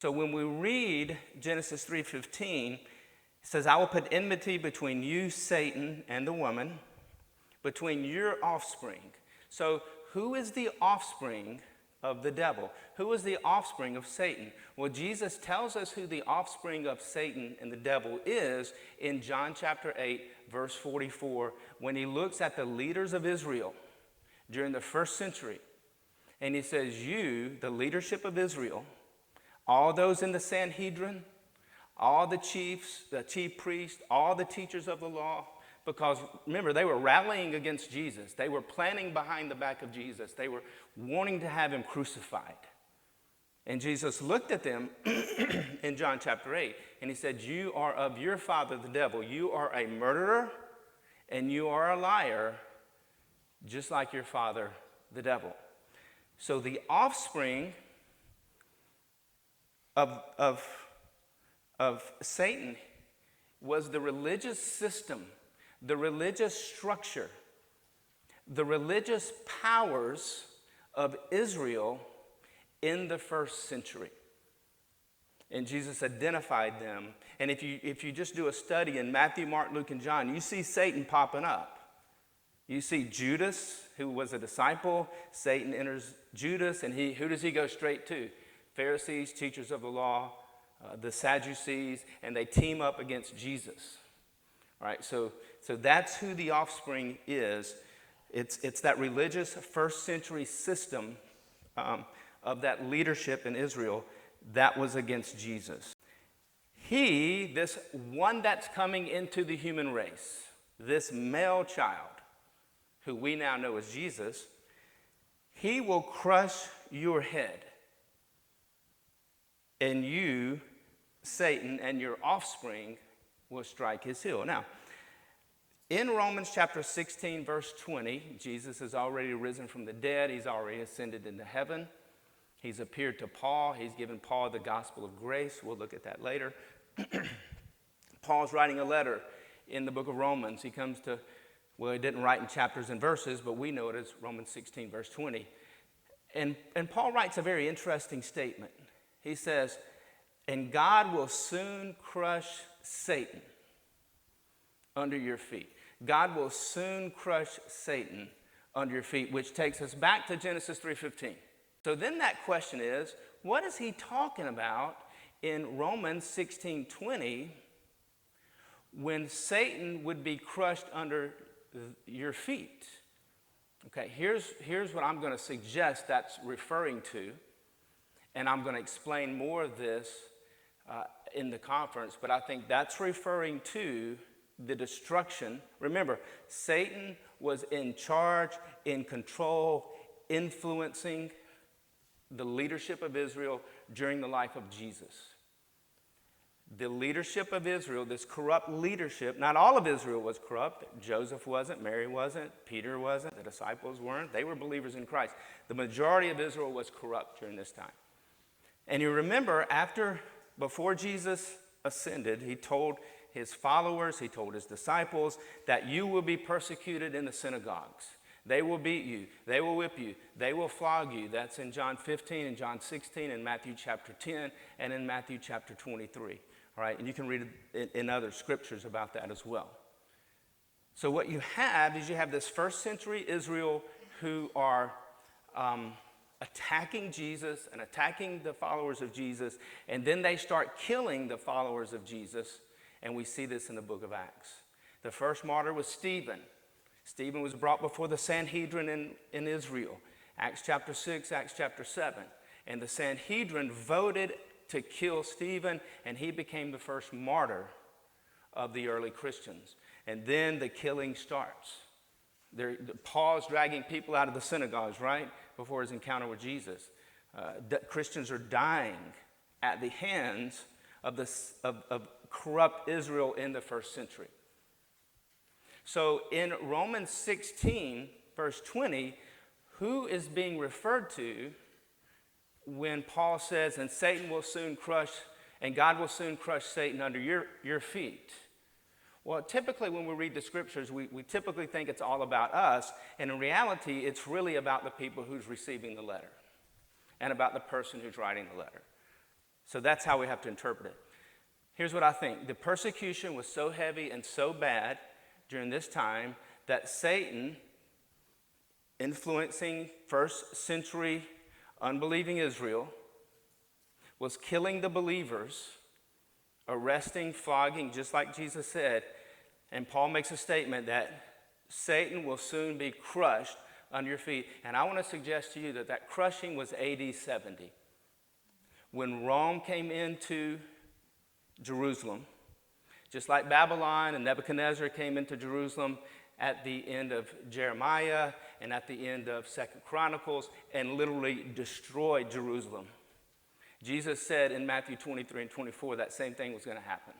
So when we read Genesis 3:15, it says, I will put enmity between you, Satan, and the woman, between your offspring. So who is the offspring of the devil? Who is the offspring of Satan? Well, Jesus tells us who the offspring of Satan and the devil is in John chapter 8, verse 44, when he looks at the leaders of Israel during the first century. And he says, you, the leadership of Israel, all those in the Sanhedrin, all the chiefs, the chief priests, all the teachers of the law, because remember, they were rallying against Jesus. They were planning behind the back of Jesus. They were wanting to have him crucified. And Jesus looked at them in John chapter 8, and he said, you are of your father, the devil. You are a murderer, and you are a liar, just like your father, the devil. So the offspring of Satan was the religious system, the religious structure, the religious powers of Israel in the first century. And Jesus identified them. And if you just do a study in Matthew, Mark, Luke, and John, you see Satan popping up. You see Judas, who was a disciple. Satan enters Judas, and who does he go straight to? Pharisees, teachers of the law, the Sadducees, and they team up against Jesus. All right, so that's who the offspring is. It's that religious first century system of that leadership in Israel that was against Jesus. He, this one that's coming into the human race, this male child, who we now know as Jesus, he will crush your head. And you, Satan, and your offspring will strike his heel. Now, in Romans chapter 16, verse 20, Jesus has already risen from the dead. He's already ascended into heaven. He's appeared to Paul. He's given Paul the gospel of grace. We'll look at that later. Paul's writing a letter in the book of Romans. He comes to, well, he didn't write in chapters and verses, but we know it as Romans 16, verse 20. And Paul writes a very interesting statement. He says, and God will soon crush Satan under your feet. God will soon crush Satan under your feet, which takes us back to Genesis 3:15. So then that question is, what is he talking about in Romans 16:20 when Satan would be crushed under your feet? Okay, here's what I'm going to suggest that's referring to. And I'm going to explain more of this in the conference, but I think that's referring to the destruction. Remember, Satan was in charge, in control, influencing the leadership of Israel during the life of Jesus. The leadership of Israel, this corrupt leadership, not all of Israel was corrupt. Joseph wasn't, Mary wasn't, Peter wasn't, the disciples weren't. They were believers in Christ. The majority of Israel was corrupt during this time. And you remember, before Jesus ascended, he told his followers, he told his disciples, that you will be persecuted in the synagogues. They will beat you. They will whip you. They will flog you. That's in John 15 and John 16 and Matthew chapter 10 and in Matthew chapter 23. All right, and you can read it in other scriptures about that as well. So what you have is you have this first century Israel who are attacking Jesus and attacking the followers of Jesus, and then they start killing the followers of Jesus, and we see this in the book of Acts. The first martyr was Stephen. Stephen was brought before the Sanhedrin in Israel. Acts chapter 6, Acts chapter 7. And the Sanhedrin voted to kill Stephen, and he became the first martyr of the early Christians. And then the killing starts. Paul's dragging people out of the synagogues, right, before his encounter with Jesus. Christians are dying at the hands of corrupt Israel in the first century. So in Romans 16, verse 20, who is being referred to when Paul says, and Satan will soon crush, and God will soon crush Satan under your feet? Well, typically when we read the scriptures, we typically think it's all about us, and in reality, it's really about the people who's receiving the letter and about the person who's writing the letter. So that's how we have to interpret it. Here's what I think. The persecution was so heavy and so bad during this time that Satan, influencing first century unbelieving Israel, was killing the believers, arresting, flogging, just like Jesus said. And Paul makes a statement that Satan will soon be crushed under your feet. And I want to suggest to you that that crushing was AD 70. When Rome came into Jerusalem, just like Babylon and Nebuchadnezzar came into Jerusalem at the end of Jeremiah and at the end of 2nd Chronicles and literally destroyed Jerusalem. Jesus said in Matthew 23 and 24 that same thing was going to happen.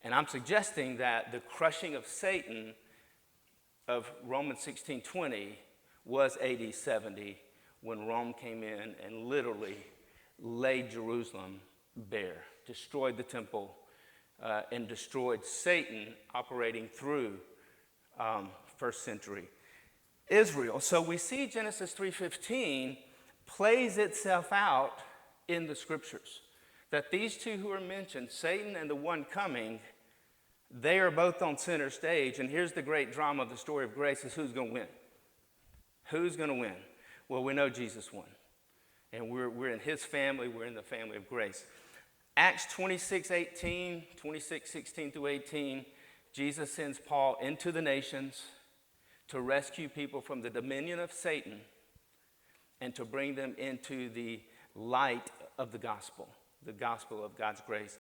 And I'm suggesting that the crushing of Satan of Romans 16:20 was AD 70 when Rome came in and literally laid Jerusalem bare, destroyed the temple, and destroyed Satan operating through first century Israel. So we see Genesis 3:15 plays itself out in the scriptures. That these two who are mentioned, Satan and the one coming, they are both on center stage. And here's the great drama of the story of grace is who's going to win? Who's going to win? Well, we know Jesus won. And we're in his family. We're in the family of grace. Acts 26:16 through 18, Jesus sends Paul into the nations to rescue people from the dominion of Satan and to bring them into the light of the gospel of God's grace.